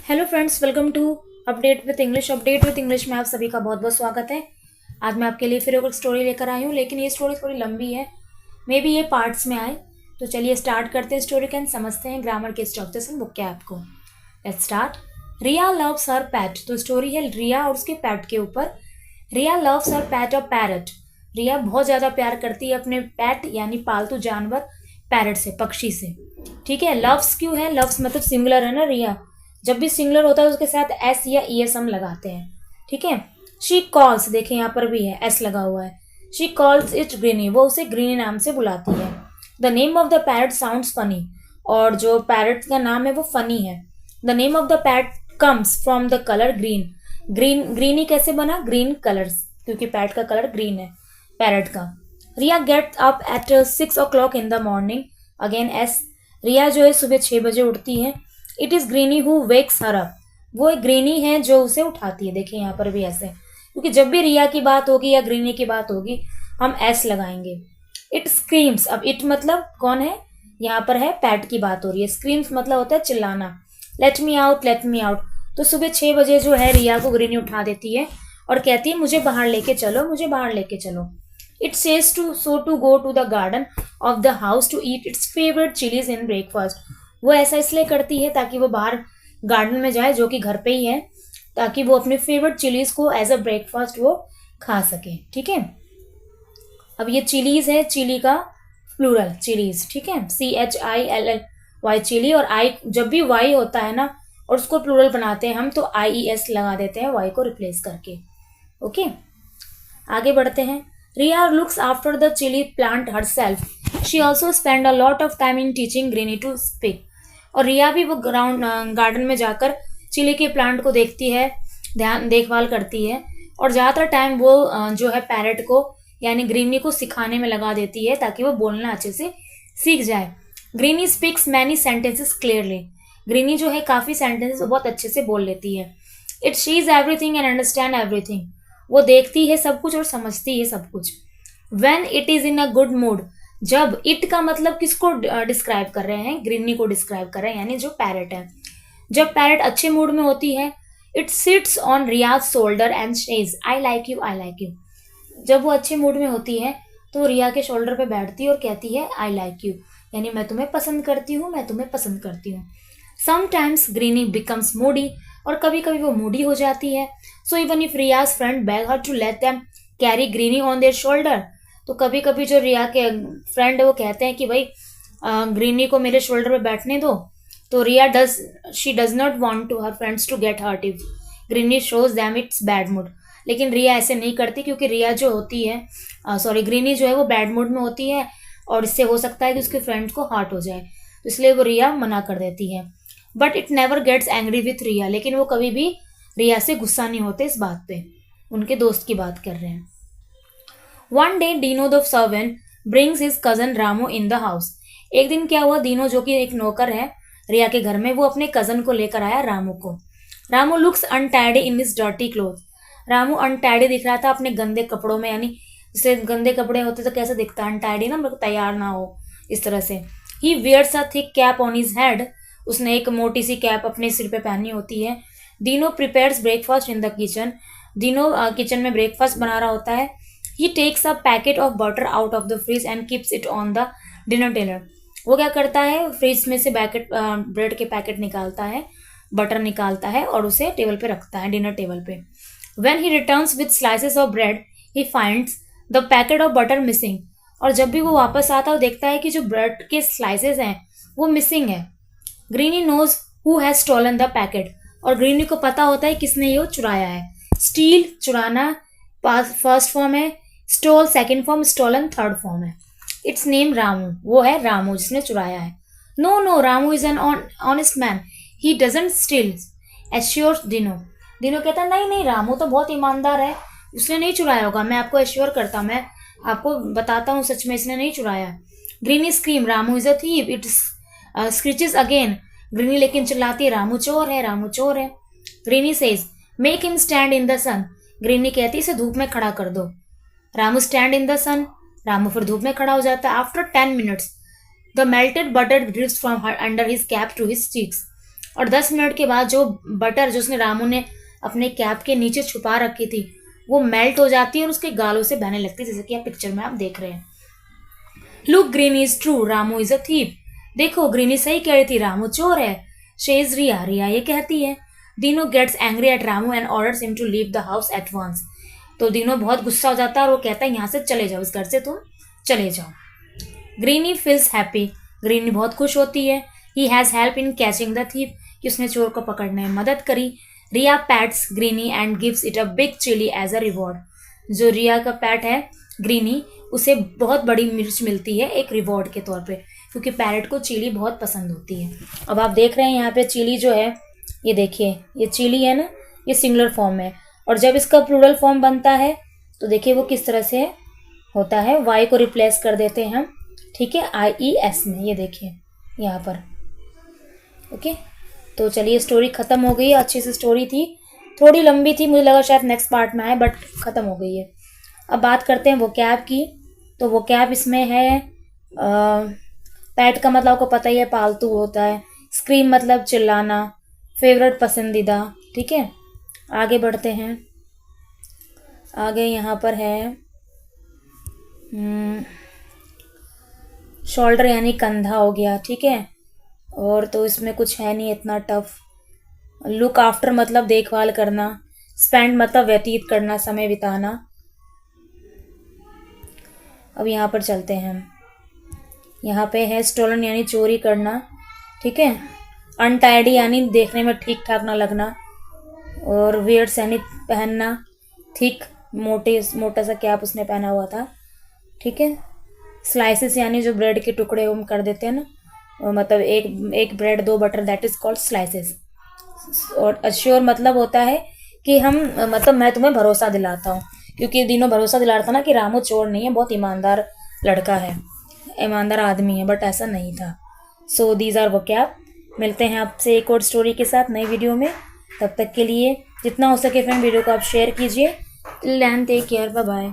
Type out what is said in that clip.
Hello friends, welcome to update with English में आप सभी का बहुत बहुत स्वागत है। आज मैं आपके लिए फिर एक स्टोरी लेकर आई हूँ, लेकिन ये स्टोरी थोड़ी लंबी है। मे बी ये पार्ट्स में आए। तो चलिए स्टार्ट करते हैं स्टोरी का, समझते हैं ग्रामर के स्ट्रक्चर्स एंड बुक के आपको। Let's start. Riya loves her pet. तो स्टोरी है रिया और उसके पैट के ऊपर। रिया लव्स हर पैट और पैरट। रिया बहुत ज़्यादा प्यार करती है अपने पैट यानी पालतू जानवर पैरट से, पक्षी से। ठीक है, लव्स क्यों है? लव्स मतलब सिंगुलर है ना रिया। जब भी सिंगुलर होता है उसके साथ एस या ई एस हम लगाते हैं। ठीक है। शी कॉल्स, देखें यहाँ पर भी है एस लगा हुआ है। शी कॉल्स इट ग्रीनी, वो उसे ग्रीनी नाम से बुलाती है। The name of the parrot sounds funny, और जो पैरट का नाम है वो फनी है। The name of the parrot comes from the colour green. Greeny कैसे बना? ग्रीन कलर्स, क्योंकि पैरट का कलर ग्रीन है पैरट का। Riya get up at 6 o'clock in the morning. Again एस। रिया जो है सुबह 6 बजे उठती है। It is Greeny who wakes her up, वो एक ग्रीनी है जो उसे उठाती है। देखिए यहाँ पर भी ऐसे, क्योंकि जब भी रिया की बात होगी या ग्रीनी की बात होगी हम एस लगाएंगे। इट स्क्रीम्स, अब इट मतलब कौन है? यहाँ पर है पैट की बात हो रही है। स्क्रीम्स मतलब होता है चिल्लाना। Let me out, let me out. तो सुबह 6 बजे जो है रिया को ग्रीनी उठा देती है और कहती है मुझे बाहर लेके चलो, मुझे बाहर लेके चलो। It says to go to the garden of the house to eat its favourite chillies in breakfast. वो ऐसा इसलिए करती है ताकि वो बाहर गार्डन में जाए, जो कि घर पे ही है, ताकि वो अपने फेवरेट चिलीज को एज अ ब्रेकफास्ट वो खा सके। ठीक है। अब ये चिलीज है, चिली का प्लूरल चिलीज। ठीक है, CHILLY चिली। और आई, जब भी वाई होता है ना और उसको प्लूरल बनाते हैं हम, तो IES लगा देते हैं वाई को रिप्लेस करके। ओके, आगे बढ़ते हैं। Riya looks after the chilli plant herself. She also spend a lot of time in teaching Greeny to speak. और रिया भी वो गार्डन में जाकर चिली के प्लांट को देखती है, देखभाल करती है, और ज़्यादातर टाइम वो जो है पैरट को यानी ग्रीनी को सिखाने में लगा देती है ताकि वो बोलना अच्छे से सीख जाए। Greeny speaks many sentences clearly. Greeny जो है काफ़ी सेंटेंसेस बहुत अच्छे से बोल लेती है। It शीज everything and understand everything. वो देखती है सब कुछ और समझती है सब कुछ। When it is in a good mood. जब, इट का मतलब किसको डिस्क्राइब कर रहे हैं? ग्रीनी को डिस्क्राइब कर रहे हैं, यानी जो पैरट है। जब पैरट अच्छे मूड में होती है, it sits on Riya's shoulder and says I like you, I like you. जब वो अच्छे मूड में होती है तो रिया के शोल्डर पे बैठती है और कहती है आई लाइक यू, यानी मैं तुम्हें पसंद करती हूँ, मैं तुम्हें पसंद करती हूँ। समटाइम्स ग्रीनी बिकम्स मूडी, और कभी कभी वो मूडी हो जाती है। So even if Riya's friend beg her to let them carry Greeny on their shoulder. तो कभी कभी जो रिया के फ्रेंड है वो कहते हैं कि भाई ग्रीनी को मेरे शोल्डर पे बैठने दो, तो Riya she does not want to her friends to get hurt if Greeny shows them its bad mood. लेकिन रिया ऐसे नहीं करती, क्योंकि रिया जो होती है ग्रीनी जो है वो बैड मूड में होती है और इससे हो सकता है कि उसके फ्रेंड्स को हर्ट हो जाए, तो इसलिए वो रिया मना कर देती है। But it never gets angry with Riya, लेकिन वो कभी भी रिया से गुस्सा नहीं होते इस बात पे। उनके दोस्त की बात कर रहे हैं। One day Dino the servant brings his cousin Ramu in the house. एक दिन क्या हुआ, दीनो जो कि एक नौकर है रिया के घर में, वो अपने कजन को लेकर आया रामू को। Ramu looks untidy in his dirty cloth. Ramu untidy दिख रहा था अपने गंदे कपड़ों में, यानी जैसे गंदे कपड़े होते तो कैसे दिखता है अनटाइडी ना, मतलब तैयार ना हो इस तरह से। He wears a thick cap on his head. उसने एक मोटी सी कैप अपने सिर पे पहनी होती है। Dino prepares breakfast in the kitchen. Dino kitchen में ब्रेकफास्ट बना रहा होता है। He takes a packet of butter out of the fridge and keeps it on the dinner table. वो क्या करता है, फ्रिज में से ब्रेड के पैकेट निकालता है, बटर निकालता है और उसे टेबल पे रखता है, डिनर टेबल पे। When he returns with slices of bread he finds the packet of butter missing. और जब भी वो वापस आता है वो देखता है कि जो ब्रेड के स्लाइसेस हैं वो मिसिंग है। Greeny knows who has stolen the packet. और ग्रीनी को पता होता है किसने ये चुराया है। स्टील चुराना फर्स्ट फॉर्म है, stole second form, stolen third form है। इट्स नेम रामू, वो है रामू जिसने चुराया है। No no, Ramu is an honest man, he doesn't steal, assures Dino. Dino कहता है नहीं नहीं, रामू तो बहुत ईमानदार है, उसने नहीं चुराया होगा, मैं आपको एश्योर करता, मैं आपको बताता हूँ सच में इसने नहीं चुराया। Greeny scream Ramu is a thief. It screeches again. Greeny लेकिन चिल्लाती है रामू चोर है, रामू चोर है। Greeny says make him stand in the sun. Greeny कहती है इसे धूप में खड़ा कर दो। Ramu stand in the sun. Ramu फिर धूप में खड़ा हो जाता है। After 10 minutes the melted butter drips from under his cap to his cheeks. और 10 मिनट के बाद जो बटर जो उसने रामू ने अपने कैप के नीचे छुपा रखी थी वो मेल्ट हो जाती है और उसके गालों से बहने लगती है, जैसे कि आप पिक्चर में आप देख रहे हैं। Look Greeny is true, Ramu is a thief. देखो ग्रीनी सही कह रही थी, रामू चोर है। शेज रिया, रिया ये कहती है। Dino gets angry at Ramu and orders him to leave the house at once. तो दीनो बहुत गुस्सा हो जाता है और वो कहता है यहाँ से चले जाओ, इस घर से तुम चले जाओ। ग्रीनी फील्स हैप्पी, ग्रीनी बहुत खुश होती है। He has help in catching the thief, कि उसने चोर को पकड़ने में मदद करी। Riya pats Greeny and gives it a big chilli as a reward. जो रिया का पैट है ग्रीनी, उसे बहुत बड़ी मिर्च मिलती है एक रिवॉर्ड के तौर पे, क्योंकि पैरट को चिली बहुत पसंद होती है। अब आप देख रहे हैं यहाँ पे चिली जो है, ये देखिए ये चिली है ना, ये सिंगुलर फॉर्म है, और जब इसका प्लूरल फॉर्म बनता है तो देखिए वो किस तरह से होता है। वाई को रिप्लेस कर देते हैं हम, ठीक है, IES में, ये देखिए यहाँ पर। ओके, तो चलिए स्टोरी ख़त्म हो गई। अच्छी सी स्टोरी थी, थोड़ी लंबी थी, मुझे लगा शायद नेक्स्ट पार्ट में आए, बट ख़त्म हो गई है। अब बात करते हैं वो कैब की। तो वो कैब इसमें है, पैट का मतलब आपको पता ही है, पालतू होता है। स्क्रीम मतलब चिल्लाना, फेवरेट पसंदीदा, ठीक है। आगे बढ़ते हैं। आगे यहाँ पर है शोल्डर यानी कंधा हो गया, ठीक है। और तो इसमें कुछ है नहीं इतना टफ। लुक आफ्टर मतलब देखभाल करना। स्पेंड मतलब व्यतीत करना, समय बिताना। अब यहाँ पर चलते हैं हम। यहाँ पे है स्टोलन यानी चोरी करना, ठीक है। अनटाइडी यानी देखने में ठीक ठाक ना लगना। और वियर्ड्स यानी पहनना, थिक मोटा सा कैप उसने पहना हुआ था, ठीक है। स्लाइसेस यानी जो ब्रेड के टुकड़े हम कर देते हैं ना, मतलब एक bread 2 butter, that is called slices. और अश्योर मतलब होता है कि हम, मतलब मैं तुम्हें भरोसा दिलाता हूँ, क्योंकि दिनों भरोसा दिला रहा था ना कि रामू चोर नहीं है, बहुत ईमानदार लड़का है, ईमानदार आदमी है, बट ऐसा नहीं था। सो दीज आर वो कैप। मिलते हैं आपसे एक और स्टोरी के साथ नई वीडियो में। तब तक के लिए जितना हो सके फ्रेंड वीडियो को आप शेयर कीजिए। Till then take care, bye bye.